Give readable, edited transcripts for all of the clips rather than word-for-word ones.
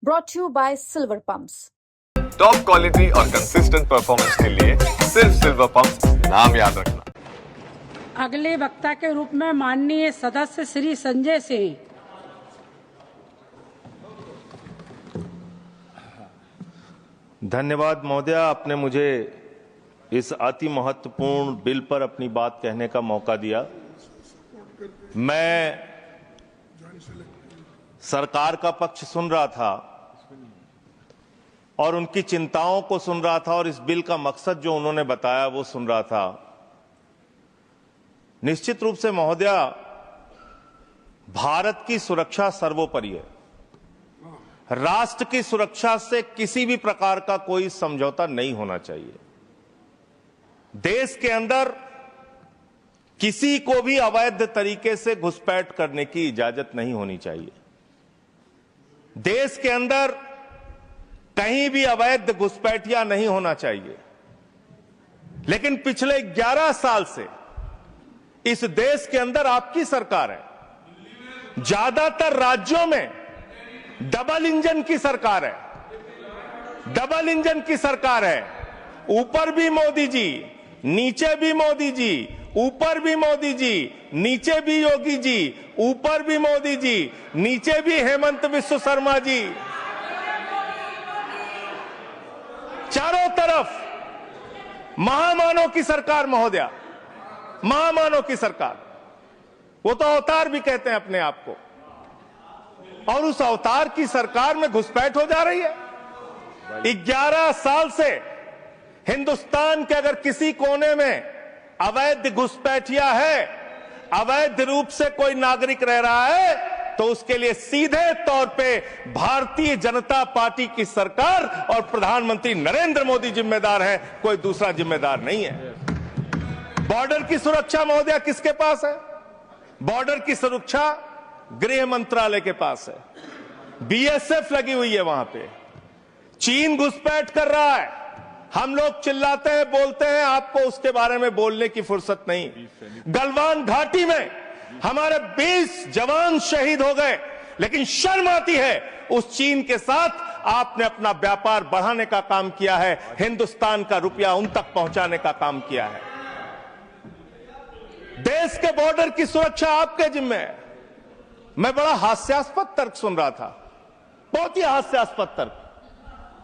brought to you by Silver Pumps. Top quality और consistent performance के लिए सिर्फ सिल्वर पंप्स नाम याद रखना। अगले वक्ता के रूप में माननीय सदस्य श्री संजय सिंह। धन्यवाद महोदय, आपने मुझे इस अति महत्वपूर्ण बिल पर अपनी बात कहने का मौका दिया। मैं सरकार का पक्ष सुन रहा था और उनकी चिंताओं को सुन रहा था और इस बिल का मकसद जो उन्होंने बताया वो सुन रहा था। निश्चित रूप से महोदय, भारत की सुरक्षा सर्वोपरि है। राष्ट्र की सुरक्षा से किसी भी प्रकार का कोई समझौता नहीं होना चाहिए। देश के अंदर किसी को भी अवैध तरीके से घुसपैठ करने की इजाजत नहीं होनी चाहिए। देश के अंदर कहीं भी अवैध घुसपैठिया नहीं होना चाहिए। लेकिन पिछले 11 साल से इस देश के अंदर आपकी सरकार है। ज्यादातर राज्यों में डबल इंजन की सरकार है। डबल इंजन की सरकार है। ऊपर भी मोदी जी, नीचे भी मोदी जी, ऊपर भी मोदी जी, नीचे भी योगी जी, ऊपर भी मोदी जी, नीचे भी हेमंत बिस्व शर्मा जी। चारों तरफ महामानव की सरकार महोदया, महामानव की सरकार। वो तो अवतार भी कहते हैं अपने आप को। और उस अवतार की सरकार में घुसपैठ हो जा रही है। 11 साल से हिंदुस्तान के अगर किसी कोने में अवैध घुसपैठिया है, अवैध रूप से कोई नागरिक रह रहा है, तो उसके लिए सीधे तौर पे भारतीय जनता पार्टी की सरकार और प्रधानमंत्री नरेंद्र मोदी जिम्मेदार हैं, कोई दूसरा जिम्मेदार नहीं है। बॉर्डर की सुरक्षा महोदया किसके पास है? बॉर्डर की सुरक्षा गृह मंत्रालय के पास है। बीएसएफ लगी हुई है वहां पे। चीन घुसपैठ कर रहा है। हम लोग चिल्लाते हैं, बोलते हैं, आपको उसके बारे में बोलने की फुर्सत नहीं। गलवान घाटी में हमारे 20 जवान शहीद हो गए, लेकिन शर्म आती है उस चीन के साथ आपने अपना व्यापार बढ़ाने का काम किया है, हिंदुस्तान का रुपया उन तक पहुंचाने का काम किया है। देश के बॉर्डर की सुरक्षा आपके जिम्मे है। मैं बड़ा हास्यास्पद तर्क सुन रहा था, बहुत ही हास्यास्पद तर्क।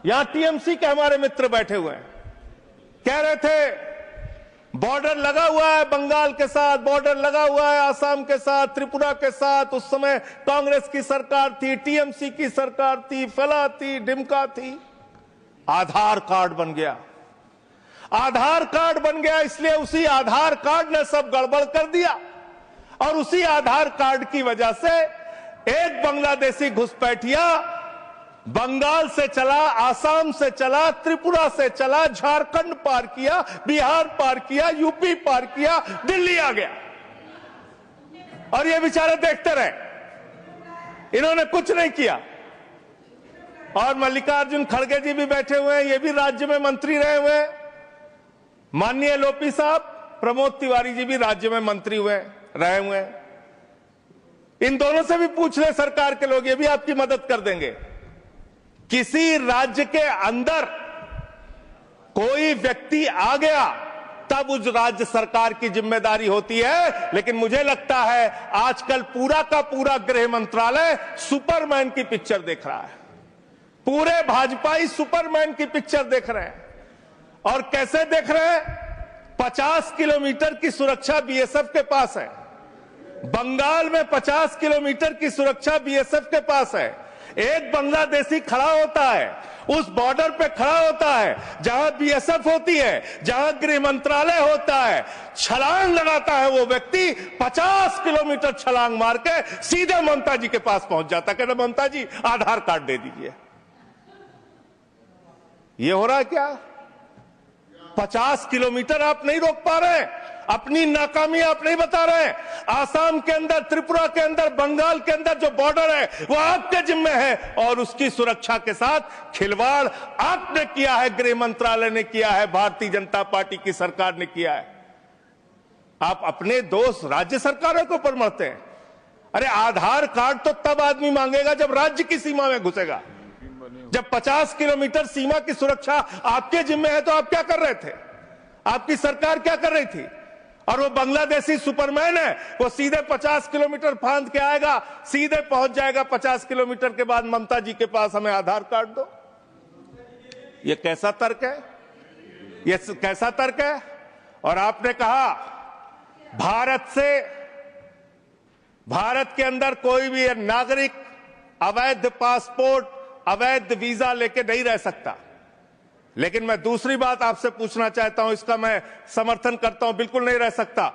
यहां टीएमसी के हमारे मित्र बैठे हुए हैं, कह रहे थे बॉर्डर लगा हुआ है बंगाल के साथ, बॉर्डर लगा हुआ है आसाम के साथ, त्रिपुरा के साथ। उस समय कांग्रेस की सरकार थी, टीएमसी की सरकार थी, फला थी, डिमका थी। आधार कार्ड बन गया। आधार कार्ड बन गया, इसलिए उसी आधार कार्ड ने सब गड़बड़ कर दिया। और उसी आधार कार्ड की वजह से एक बांग्लादेशी घुसपैठिया बंगाल से चला, आसाम से चला, त्रिपुरा से चला, झारखंड पार किया, बिहार पार किया, यूपी पार किया, दिल्ली आ गया। और ये बेचारे देखते रहे, इन्होंने कुछ नहीं किया। और मल्लिकार्जुन खड़गे जी भी बैठे हुए हैं, ये भी राज्य में मंत्री रहे हुए हैं। माननीय लोपी साहब, प्रमोद तिवारी जी भी राज्य में मंत्री रहे हुए हैं। इन दोनों से भी पूछ ले सरकार के लोग, ये भी आपकी मदद कर देंगे। किसी राज्य के अंदर कोई व्यक्ति आ गया तब उस राज्य सरकार की जिम्मेदारी होती है। लेकिन मुझे लगता है आजकल पूरा का पूरा गृह मंत्रालय सुपरमैन की पिक्चर देख रहा है। पूरे भाजपाई सुपरमैन की पिक्चर देख रहे हैं। और कैसे देख रहे हैं? 50 किलोमीटर की सुरक्षा बीएसएफ के पास है। बंगाल में 50 किलोमीटर की सुरक्षा बीएसएफ के पास है। एक बांग्लादेशी खड़ा होता है, उस बॉर्डर पे खड़ा होता है जहां बीएसएफ होती है, जहां गृह मंत्रालय होता है। छलांग लगाता है वो व्यक्ति, 50 किलोमीटर छलांग मार के सीधे ममता जी के पास पहुंच जाता है। कहते ममता जी आधार कार्ड दे दीजिए। ये हो रहा है क्या? 50 किलोमीटर आप नहीं रोक पा रहे हैं। अपनी नाकामी आप नहीं बता रहे हैं। आसाम के अंदर, त्रिपुरा के अंदर, बंगाल के अंदर जो बॉर्डर है वो आपके जिम्मे है। और उसकी सुरक्षा के साथ खिलवाड़ आपने किया है, गृह मंत्रालय ने किया है, भारतीय जनता पार्टी की सरकार ने किया है। आप अपने दोस्त राज्य सरकारों के ऊपर मरते हैं। अरे आधार कार्ड तो तब आदमी मांगेगा जब राज्य की सीमा में घुसेगा। जब 50 किलोमीटर सीमा की सुरक्षा आपके जिम्मे है तो आप क्या कर रहे थे? आपकी सरकार क्या कर रही थी? और वो बांग्लादेशी सुपरमैन है, वो सीधे 50 किलोमीटर फांद के आएगा, सीधे पहुंच जाएगा 50 किलोमीटर के बाद ममता जी के पास, हमें आधार कार्ड दो। ये कैसा तर्क है? ये कैसा तर्क है? और आपने कहा भारत के अंदर कोई भी नागरिक अवैध पासपोर्ट, अवैध वीजा लेके नहीं रह सकता। लेकिन मैं दूसरी बात आपसे पूछना चाहता हूं, इसका मैं समर्थन करता हूं, बिल्कुल नहीं रह सकता।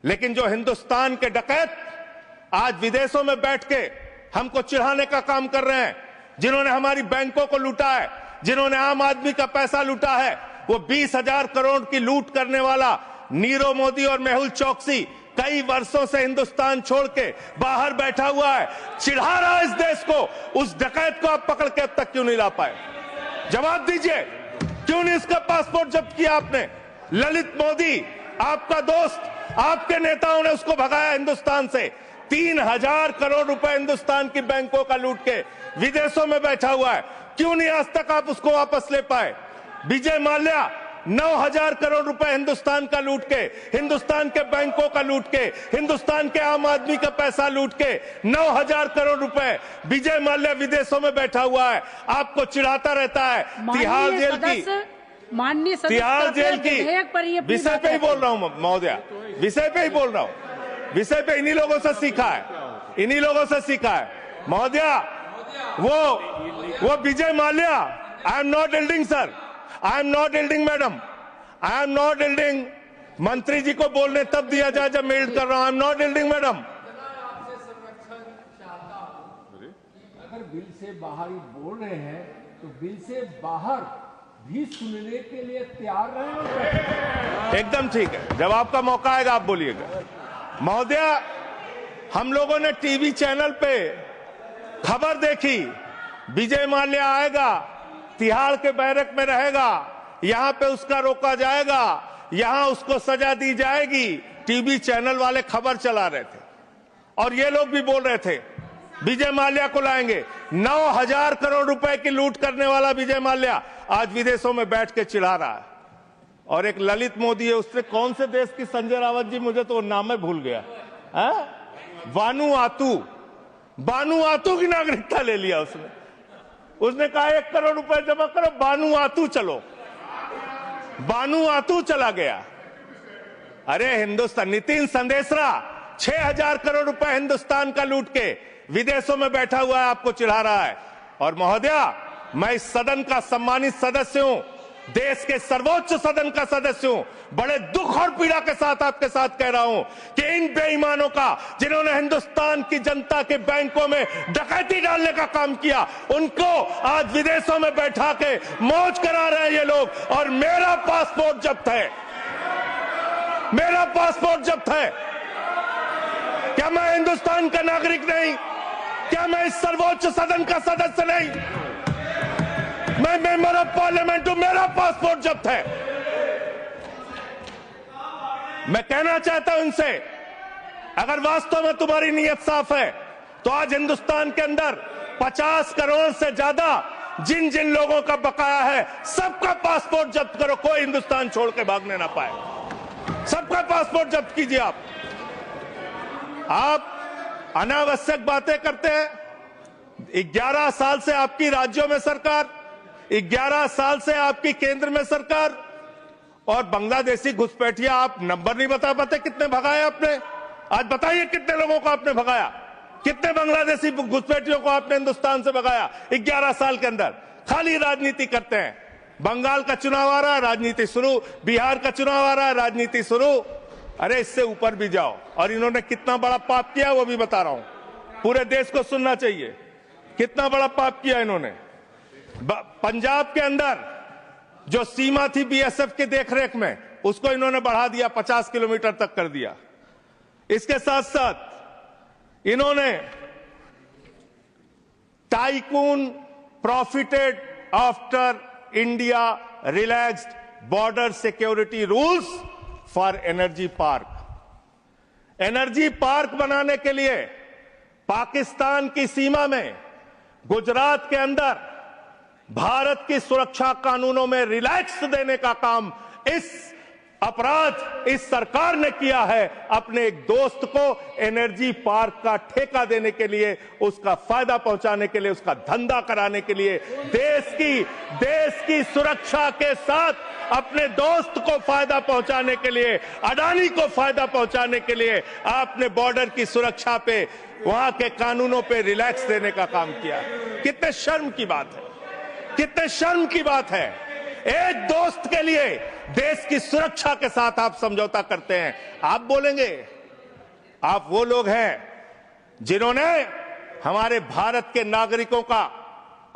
लेकिन जो हिंदुस्तान के डकैत आज विदेशों में बैठ के हमको चिढ़ाने का काम कर रहे हैं, जिन्होंने हमारी बैंकों को लूटा है, जिन्होंने आम आदमी का पैसा लूटा है, वो 20,000 करोड़ की लूट करने वाला नीरव मोदी और मेहुल चौकसी कई वर्षों से हिंदुस्तान छोड़ के बाहर बैठा हुआ है, चिढ़ा रहा है इस देश को। उस डकैत को आप पकड़ के अब तक क्यों नहीं ला पाए? जवाब दीजिए, क्यों नहीं इसका पासपोर्ट जब्त किया आपने? ललित मोदी आपका दोस्त, आपके नेताओं ने उसको भगाया हिंदुस्तान से। 3,000 करोड़ रुपए हिंदुस्तान की बैंकों का लूट के विदेशों में बैठा हुआ है, क्यों नहीं आज तक आप उसको वापस ले पाए? विजय माल्या 9,000 करोड़ रुपए हिंदुस्तान का लूट के, हिंदुस्तान के बैंकों का लूट के, हिंदुस्तान के आम आदमी का पैसा लूट के 9,000 करोड़ रुपए विजय माल्या विदेशों में बैठा हुआ है, आपको चिढ़ाता रहता है। तिहाड़ जेल की, माननीय तिहाड़ जेल की विषय पे ही बोल रहा हूं महोदया, विषय पे ही बोल रहा हूं, विषय पे इन्हीं लोगों से सीखा है, इन्हीं लोगों से सीखा है महोदया। वो Vijay Mallya, I am not yielding sir, I am not yielding madam, I am not yielding. मंत्री जी को बोलने तब दिया जाए जब मैं यील्ड कर रहा हूं। आई एम नॉट यील्डिंग मैडम। अगर बिल से बाहर ही बोल रहे हैं तो बिल से बाहर भी सुनने के लिए तैयार रहें। एकदम ठीक है, जब आपका मौका आएगा आप बोलिएगा। महोदया, हम लोगों ने टीवी चैनल पे खबर देखी, विजय माल्या आएगा, तिहाड़ के बैरक में रहेगा, यहां पे उसका रोका जाएगा, यहां उसको सजा दी जाएगी। टीवी चैनल वाले खबर चला रहे थे और ये लोग भी बोल रहे थे विजय माल्या को लाएंगे। 9,000 करोड़ रुपए की लूट करने वाला विजय माल्या आज विदेशों में बैठ के चिढ़ा रहा है। और एक ललित मोदी है, उसने कौन से देश की, संजय रावत जी, मुझे तो नाम में भूल गया, बानुआतू की नागरिकता ले लिया उसने कहा 1 करोड़ रुपए जमा करो, बानुआतू चलो, बानुआतू चला गया। अरे हिंदुस्तान, नितिन संदेशरा 6,000 करोड़ रुपए हिंदुस्तान का लूट के विदेशों में बैठा हुआ है, आपको चिढ़ा रहा है। और महोदया, मैं इस सदन का सम्मानित सदस्य हूं, देश के सर्वोच्च सदन का सदस्य हूं, बड़े दुख और पीड़ा के साथ आपके साथ कह रहा हूं कि इन बेईमानों का, जिन्होंने हिंदुस्तान की जनता के बैंकों में डकैती डालने का काम किया, उनको आज विदेशों में बैठा के मौज करा रहे हैं ये लोग। और मेरा पासपोर्ट जब्त है, मेरा पासपोर्ट जब्त है। क्या मैं हिंदुस्तान का नागरिक नहीं? क्या मैं इस सर्वोच्च सदन का सदस्य नहीं? मैं मेंबर ऑफ पार्लियामेंट हूं, मेरा पासपोर्ट जब्त है। मैं कहना चाहता हूं इनसे, अगर वास्तव में तुम्हारी नीयत साफ है तो आज हिंदुस्तान के अंदर 50 करोड़ से ज्यादा जिन जिन लोगों का बकाया है, सबका पासपोर्ट जब्त करो, कोई हिंदुस्तान छोड़ के भागने ना पाए। सबका पासपोर्ट जब्त कीजिए। आप अनावश्यक बातें करते हैं। 11 साल से आपकी राज्यों में सरकार, 11 साल से आपकी केंद्र में सरकार, और बांग्लादेशी घुसपैठिया आप नंबर नहीं बता पाते कितने भगाए आपने। आज बताइए कितने लोगों को आपने भगाया, कितने बांग्लादेशी घुसपैठियों को आपने हिंदुस्तान से भगाया 11 साल के अंदर। खाली राजनीति करते हैं। बंगाल का चुनाव आ रहा है, राजनीति शुरू, बिहार का चुनाव आ रहा है, राजनीति शुरू। अरे इससे ऊपर भी जाओ। और इन्होंने कितना बड़ा पाप किया वो भी बता रहा हूं, पूरे देश को सुनना चाहिए कितना बड़ा पाप किया इन्होंने। पंजाब के अंदर जो सीमा थी बीएसएफ के देखरेख में, उसको इन्होंने बढ़ा दिया, 50 किलोमीटर तक कर दिया। इसके साथ साथ इन्होंने tycoon profited after India relaxed border security rules for energy park. Energy park बनाने के लिए पाकिस्तान की सीमा में गुजरात के अंदर भारत की सुरक्षा कानूनों में रिलैक्स देने का काम इस अपराध इस सरकार ने किया है। अपने एक दोस्त को एनर्जी पार्क का ठेका देने के लिए, उसका फायदा पहुंचाने के लिए, उसका धंधा कराने के लिए, देश की सुरक्षा के साथ अपने दोस्त को फायदा पहुंचाने के लिए, अडानी को फायदा पहुंचाने के लिए आपने बॉर्डर की सुरक्षा पे, वहां के कानूनों पे रिलैक्स देने का काम किया। कितने शर्म की बात है, कितने शर्म की बात है। एक दोस्त के लिए देश की सुरक्षा के साथ आप समझौता करते हैं। आप बोलेंगे आप वो लोग हैं जिन्होंने हमारे भारत के नागरिकों का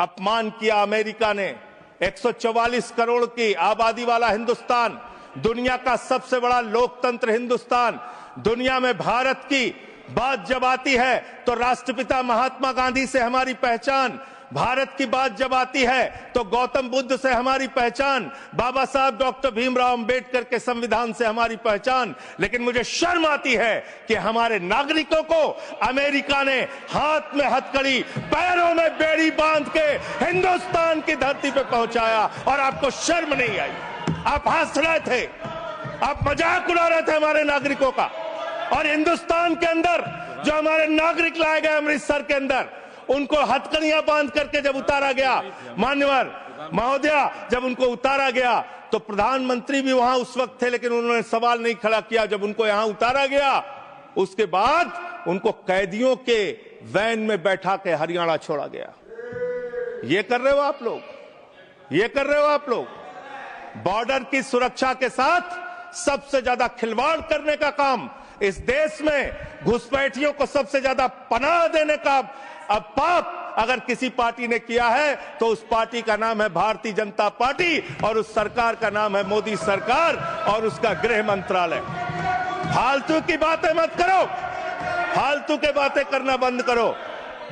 अपमान किया। अमेरिका ने 144 करोड़ की आबादी वाला हिंदुस्तान, दुनिया का सबसे बड़ा लोकतंत्र हिंदुस्तान, दुनिया में भारत की बात जब आती है तो राष्ट्रपिता महात्मा गांधी से हमारी पहचान, भारत की बात जब आती है तो गौतम बुद्ध से हमारी पहचान, बाबा साहब डॉक्टर भीमराव अंबेडकर के संविधान से हमारी पहचान। लेकिन मुझे शर्म आती है कि हमारे नागरिकों को अमेरिका ने हाथ में हथकड़ी, पैरों में बेड़ी बांध के हिंदुस्तान की धरती पे पहुंचाया और आपको शर्म नहीं आई। आप हंस रहे थे, आप मजाक उड़ा रहे थे हमारे नागरिकों का। और हिंदुस्तान के अंदर जो हमारे नागरिक लाए गए अमृतसर के अंदर, उनको हथकड़ियां बांध करके जब उतारा गया, मान्यवर महोदया, जब उनको उतारा गया तो प्रधानमंत्री भी वहां उस वक्त थे, लेकिन उन्होंने सवाल नहीं खड़ा किया। जब उनको यहां उतारा गया उसके बाद उनको कैदियों के वैन में बैठा के हरियाणा छोड़ा गया। ये कर रहे हो आप लोग, ये कर रहे हो आप लोग। बॉर्डर की सुरक्षा के साथ सबसे ज्यादा खिलवाड़ करने का काम इस देश में, घुसपैठियों को सबसे ज्यादा पनाह देने का अब पाप अगर किसी पार्टी ने किया है तो उस पार्टी का नाम है भारतीय जनता पार्टी और उस सरकार का नाम है मोदी सरकार और उसका गृह मंत्रालय। फालतू की बातें मत करो, फालतू के बातें करना बंद करो।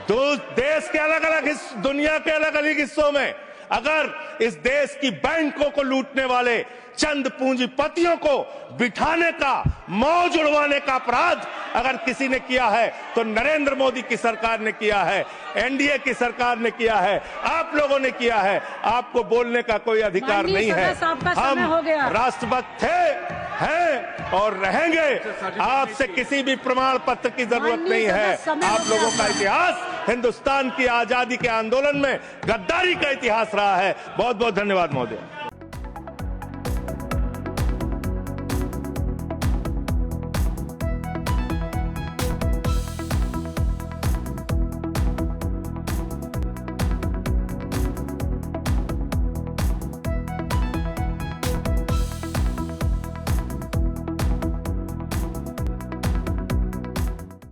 देश के अलग अलग दुनिया के अलग अलग हिस्सों में अगर इस देश की बैंकों को लूटने वाले चंद पूंजीपतियों को बिठाने का, मौज उड़वाने का अपराध अगर किसी ने किया है तो नरेंद्र मोदी की सरकार ने किया है, एनडीए की सरकार ने किया है, आप लोगों ने किया है। आपको बोलने का कोई अधिकार नहीं है। हम राष्ट्रभक्त थे, हैं और रहेंगे। आपसे किसी भी प्रमाण पत्र की जरूरत नहीं है। आप लोगों का इतिहास हिंदुस्तान की आजादी के आंदोलन में गद्दारी का इतिहास रहा है। बहुत बहुत धन्यवाद महोदय।